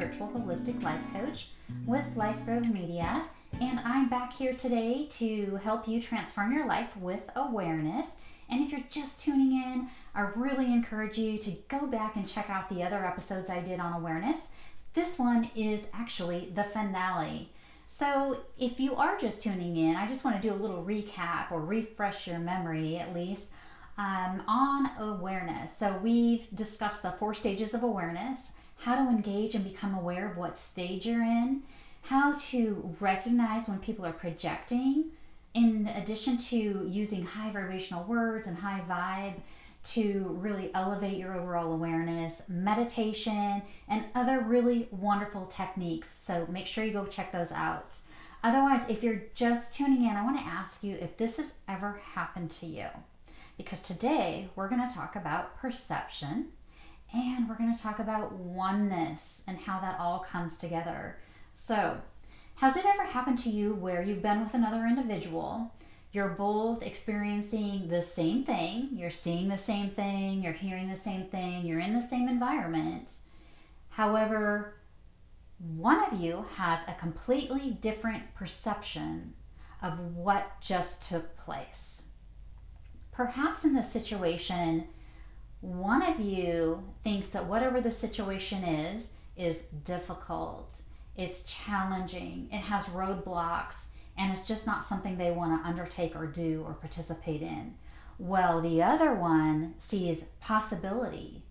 spiritual holistic life coach with LifeGrove Media, and I'm back here today to help you transform your life with awareness. And if you're just tuning in, I really encourage you to go back and check out the other episodes I did on awareness. This one is actually the finale. So if you are just tuning in, I just want to do a little recap or refresh your memory at least on awareness. So we've discussed the 4 stages of awareness, how to engage and become aware of what stage you're in, how to recognize when people are projecting, in addition to using high vibrational words and high vibe to really elevate your overall awareness, meditation, and other really wonderful techniques. So make sure you go check those out. Otherwise, if you're just tuning in, I want to ask you if this has ever happened to you. Because today we're going to talk about perception, and we're going to talk about oneness and how that all comes together. So, has it ever happened to you where you've been with another individual? You're both experiencing the same thing, you're seeing the same thing, you're hearing the same thing, you're in the same environment. However, one of you has a completely different perception of what just took place. Perhaps in this situation, one of you thinks that whatever the situation is difficult, it's challenging, it has roadblocks, and it's just not something they want to undertake or do or participate in. Well, the other one sees possibility,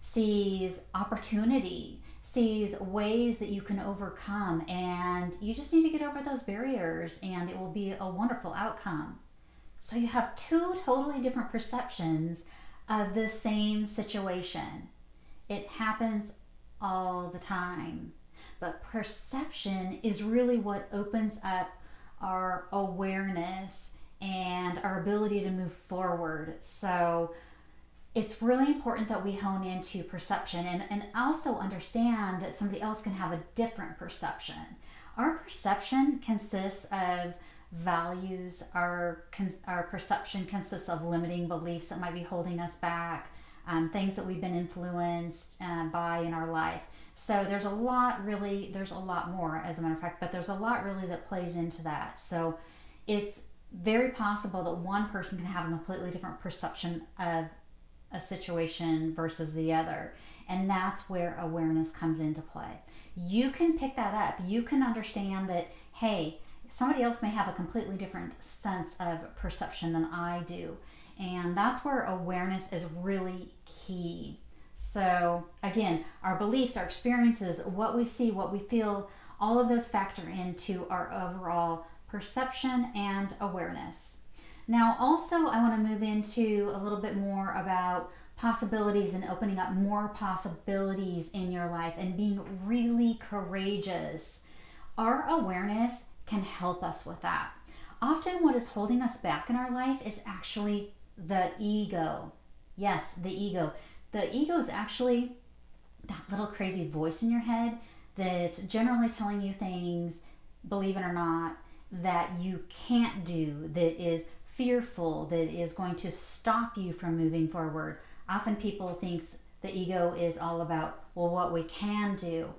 sees opportunity, sees ways that you can overcome, and you just need to get over those barriers and it will be a wonderful outcome. So you have 2 totally different perceptions of the same situation. It happens all the time. But perception is really what opens up our awareness and our ability to move forward. So it's really important that we hone into perception and also understand that somebody else can have a different perception. Our perception consists of values, our perception consists of limiting beliefs that might be holding us back, things that we've been influenced by in our life. So there's a lot more as a matter of fact, but there's a lot really that plays into that. So it's very possible that one person can have a completely different perception of a situation versus the other. And that's where awareness comes into play. You can pick that up. You can understand that, hey, somebody else may have a completely different sense of perception than I do. And that's where awareness is really key. So again, our beliefs, our experiences, what we see, what we feel, all of those factor into our overall perception and awareness. Now also I want to move into a little bit more about possibilities and opening up more possibilities in your life and being really courageous. Our awareness can help us with that. Often what is holding us back in our life is actually the ego. Yes, the ego. The ego is actually that little crazy voice in your head that's generally telling you things, believe it or not, that you can't do, that is fearful, that is going to stop you from moving forward. Often people think the ego is all about, well, what we can do.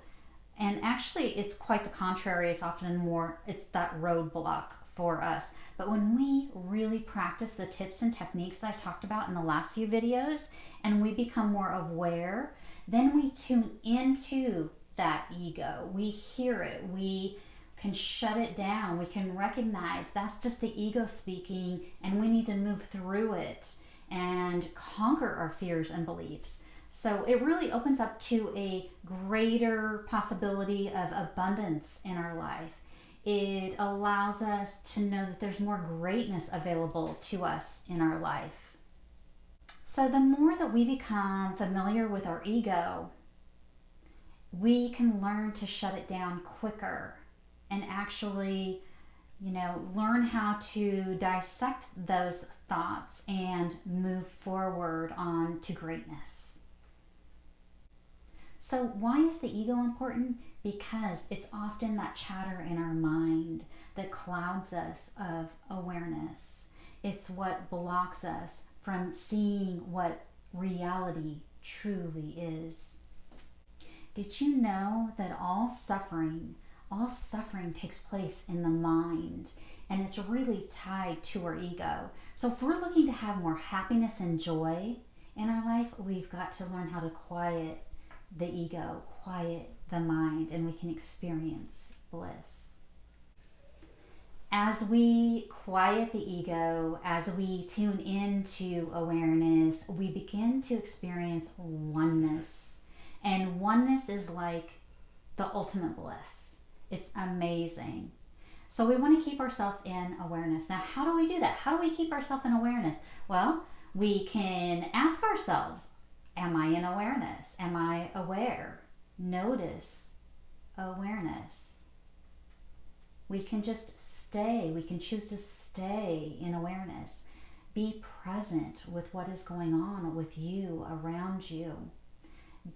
And actually it's quite the contrary. It's often more, it's that roadblock for us. But when we really practice the tips and techniques that I talked about in the last few videos, and we become more aware, then we tune into that ego. We hear it. We can shut it down. We can recognize that's just the ego speaking, and we need to move through it and conquer our fears and beliefs. So it really opens up to a greater possibility of abundance in our life. It allows us to know that there's more greatness available to us in our life. So the more that we become familiar with our ego, we can learn to shut it down quicker and actually, learn how to dissect those thoughts and move forward on to greatness. So why is the ego important? Because it's often that chatter in our mind that clouds us of awareness. It's what blocks us from seeing what reality truly is. Did you know that all suffering takes place in the mind, and it's really tied to our ego? So if we're looking to have more happiness and joy in our life, we've got to learn how to quiet the ego, quiet the mind, and we can experience bliss. As we quiet the ego, as we tune into awareness, we begin to experience oneness. And oneness is like the ultimate bliss. It's amazing. So we want to keep ourselves in awareness. Now, how do we do that? How do we keep ourselves in awareness? Well, we can ask ourselves, am I in awareness? Am I aware? Notice awareness. We can just stay. We can choose to stay in awareness. Be present with what is going on with you, around you.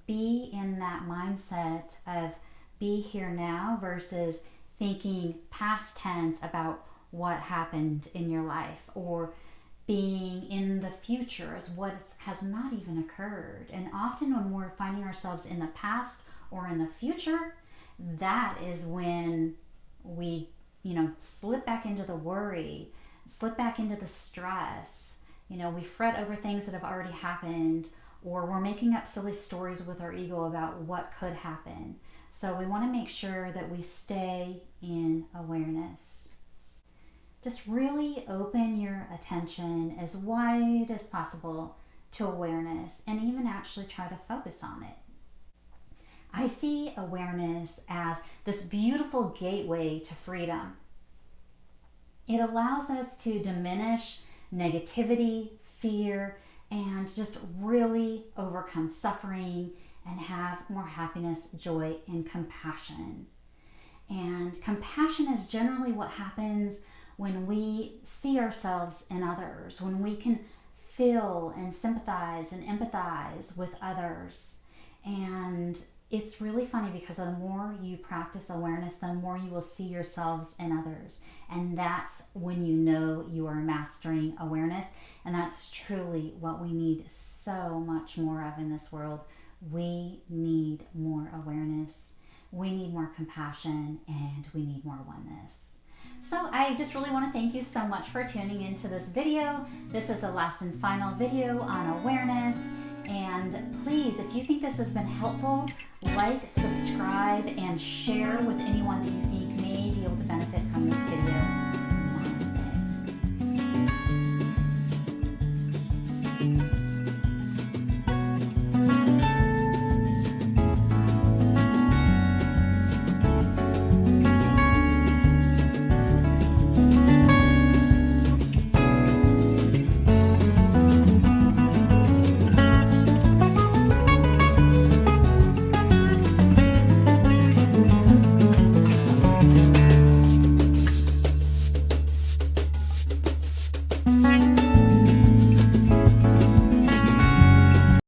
Be in that mindset of be here now versus thinking past tense about what happened in your life, or being in the future as what has not even occurred. And often when we're finding ourselves in the past or in the future, that is when we, slip back into the worry, slip back into the stress. We fret over things that have already happened, or we're making up silly stories with our ego about what could happen. So we want to make sure that we stay in awareness. Just really open your attention as wide as possible to awareness, and even actually try to focus on it. I see awareness as this beautiful gateway to freedom. It allows us to diminish negativity, fear, and just really overcome suffering and have more happiness, joy, and compassion. And compassion is generally what happens when we see ourselves in others, when we can feel and sympathize and empathize with others. And it's really funny because the more you practice awareness, the more you will see yourselves in others. And that's when you know you are mastering awareness. And that's truly what we need so much more of in this world. We need more awareness, we need more compassion, and we need more oneness. So I just really want to thank you so much for tuning into this video. This is the last and final video on awareness. And please, if you think this has been helpful, like, subscribe, and share with anyone that you think may be able to benefit from this video.